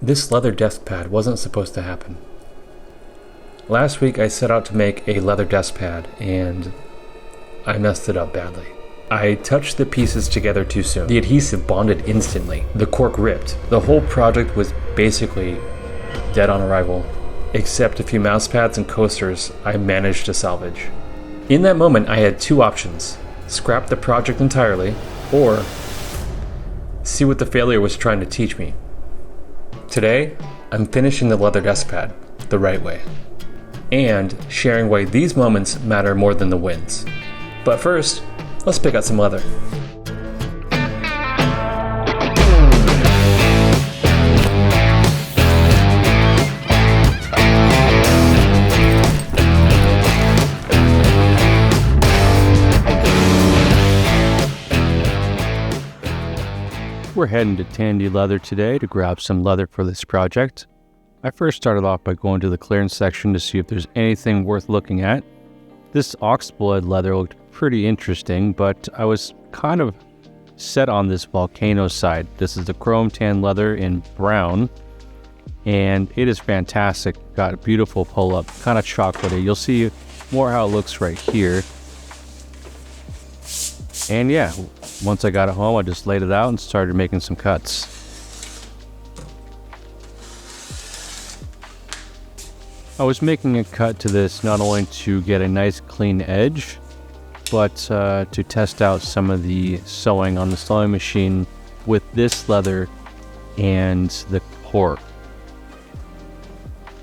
This leather desk pad wasn't supposed to happen. Last week I set out to make a leather desk pad and I messed it up badly. I touched the pieces together too soon. The adhesive bonded instantly. The cork ripped. The whole project was basically dead on arrival, except a few mouse pads and coasters I managed to salvage. In that moment I had two options: scrap the project entirely, or see what the failure was trying to teach me. Today, I'm finishing the leather desk pad the right way, and sharing why these moments matter more than the wins. But first, let's pick out some leather. We're heading to Tandy Leather today to grab some leather for this project. I first started off by going to the clearance section to see if there's anything worth looking at. This oxblood leather looked pretty interesting, but I was kind of set on this volcano side. This is the chrome tan leather in brown, and it is fantastic. Got a beautiful pull-up, kind of chocolatey. You'll see more how it looks right here. And yeah, once I got it home, I just laid it out and started making some cuts. I was making a cut to this not only to get a nice clean edge, but to test out some of the sewing on the sewing machine with this leather and the cork.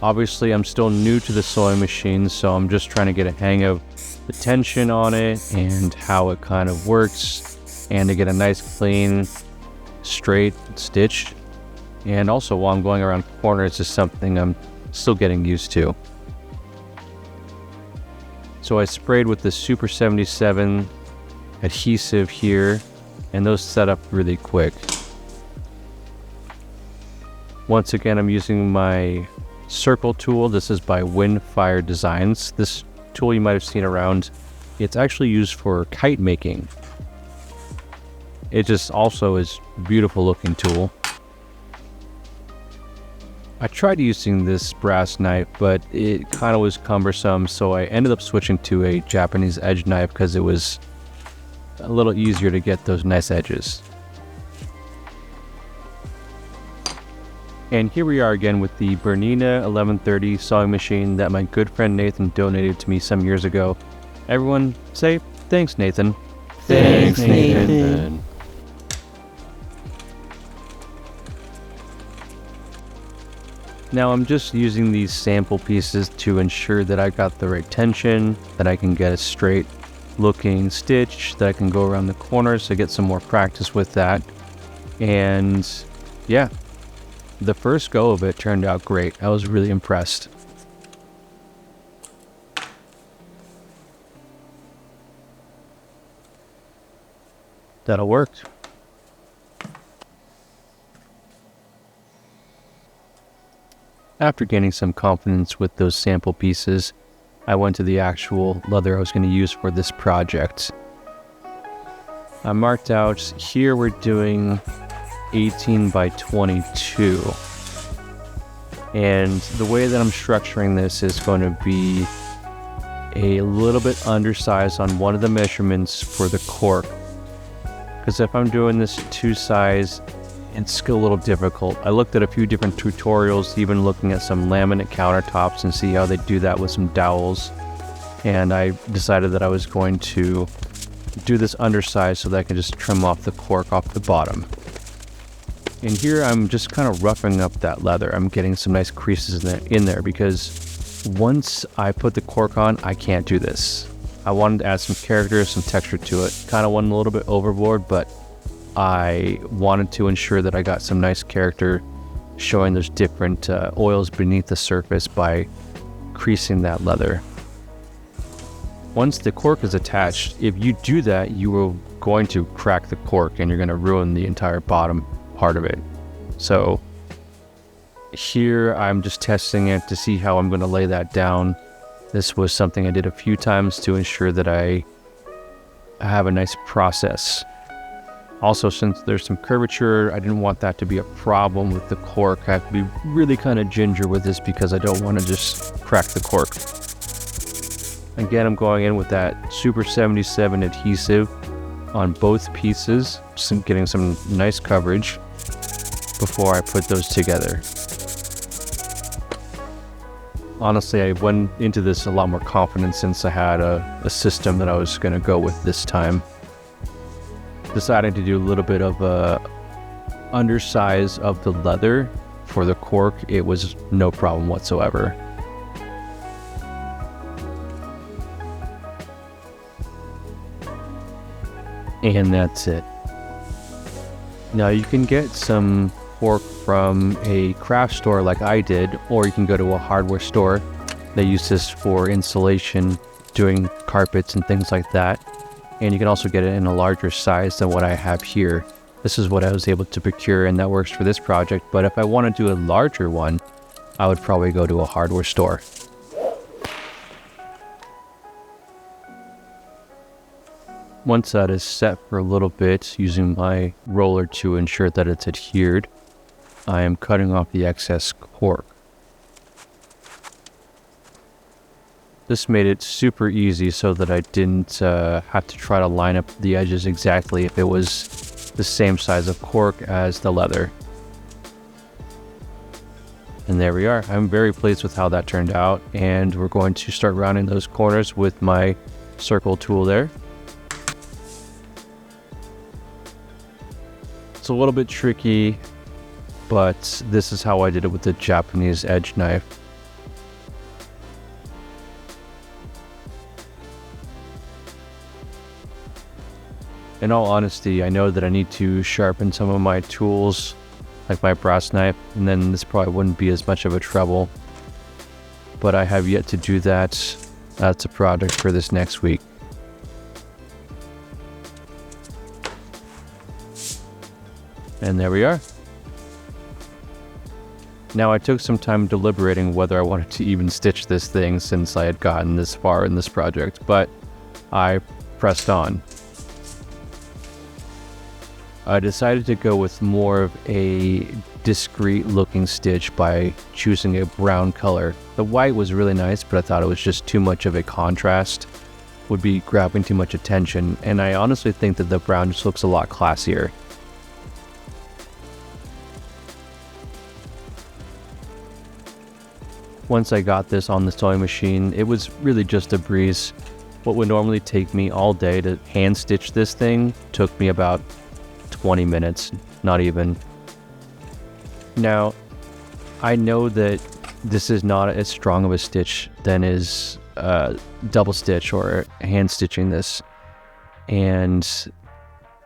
Obviously, I'm still new to the sewing machine, so I'm just trying to get a hang of the tension on it and how it kind of works, and to get a nice clean straight stitch. And also, while I'm going around corners, is something I'm still getting used to. So I sprayed with the Super 77 adhesive here, and those set up really quick. Once again, I'm using my circle tool. This is by WindFireDesigns. This tool you might have seen around. It's actually used for kite making. It just also is a beautiful looking tool. I tried using this brass knife, but it kind of was cumbersome, so I ended up switching to a Japanese edge knife because it was a little easier to get those nice edges. And here we are again with the Bernina 1130 sewing machine that my good friend Nathan donated to me some years ago. Everyone say thanks, Nathan. Thanks, Nathan. Now I'm just using these sample pieces to ensure that I got the right tension, that I can get a straight looking stitch, that I can go around the corners to get some more practice with that. And yeah, the first go of it turned out great. I was really impressed. That'll work. After gaining some confidence with those sample pieces, I went to the actual leather I was going to use for this project. I marked out here we're doing 18 by 22. And the way that I'm structuring this is going to be a little bit undersized on one of the measurements for the cork. Because if I'm doing this two size, it's a little difficult. I looked at a few different tutorials, even looking at some laminate countertops and see how they do that with some dowels. And I decided that I was going to do this undersized so that I can just trim off the cork off the bottom. And here I'm just kind of roughing up that leather. I'm getting some nice creases in there because once I put the cork on, I can't do this. I wanted to add some character, some texture to it. Kind of went a little bit overboard, but I wanted to ensure that I got some nice character showing there's different oils beneath the surface by creasing that leather. Once the cork is attached, if you do that, you are going to crack the cork and you're going to ruin the entire bottom part of it. So here I'm just testing it to see how I'm going to lay that down. This was something I did a few times to ensure that I have a nice process. Also, since there's some curvature, I didn't want that to be a problem with the cork. I have to be really kind of ginger with this because I don't want to just crack the cork. Again, I'm going in with that Super 77 adhesive on both pieces, just getting some nice coverage before I put those together. Honestly, I went into this a lot more confident since I had a system that I was going to go with this time. Deciding to do a little bit of a undersize of the leather for the cork, it was no problem whatsoever. And that's it. Now you can get some cork from a craft store like I did, or you can go to a hardware store. They use this for insulation, doing carpets and things like that. And you can also get it in a larger size than what I have here. This is what I was able to procure, and that works for this project. But if I want to do a larger one, I would probably go to a hardware store. Once that is set for a little bit, using my roller to ensure that it's adhered, I am cutting off the excess cork. This made it super easy so that I didn't have to try to line up the edges exactly if it was the same size of cork as the leather. And there we are. I'm very pleased with how that turned out, and we're going to start rounding those corners with my circle tool there. It's a little bit tricky, but this is how I did it with the Japanese edge knife. In all honesty, I know that I need to sharpen some of my tools, like my brass knife, and then this probably wouldn't be as much of a trouble. But I have yet to do that. That's a project for this next week. And there we are. Now I took some time deliberating whether I wanted to even stitch this thing since I had gotten this far in this project, but I pressed on. I decided to go with more of a discreet looking stitch by choosing a brown color. The white was really nice, but I thought it was just too much of a contrast, would be grabbing too much attention, and I honestly think that the brown just looks a lot classier. Once I got this on the sewing machine, it was really just a breeze. What would normally take me all day to hand stitch this thing took me about 20 minutes, not even. Now, I know that this is not as strong of a stitch than is double stitch or hand stitching this, and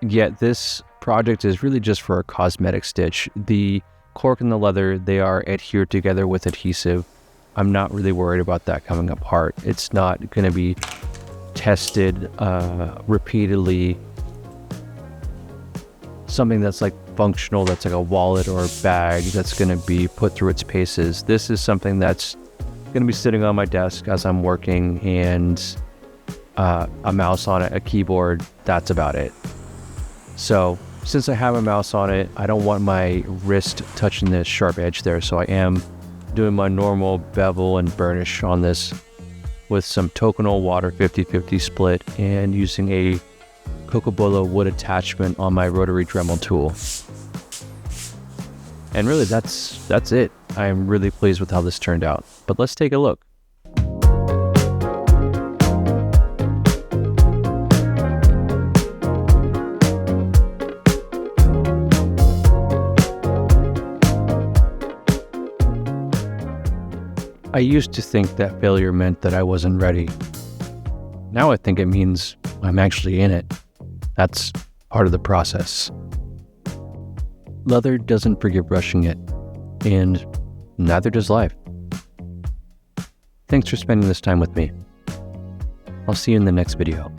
yet this project is really just for a cosmetic stitch. The cork and the leather, they are adhered together with adhesive. I'm not really worried about that coming apart. It's not going to be tested repeatedly. Something that's like functional, that's like a wallet or a bag that's going to be put through its paces. This is something that's going to be sitting on my desk as I'm working, and a mouse on it, a keyboard, that's about it. So since I have a mouse on it, I don't want my wrist touching the sharp edge there, so I am doing my normal bevel and burnish on this with some Tokonol water 50-50 split and using a Cocobolo wood attachment on my rotary Dremel tool. And really that's it. I am really pleased with how this turned out. But let's take a look. I used to think that failure meant that I wasn't ready. Now I think it means I'm actually in it. That's part of the process. Leather doesn't forgive rushing it, and neither does life. Thanks for spending this time with me. I'll see you in the next video.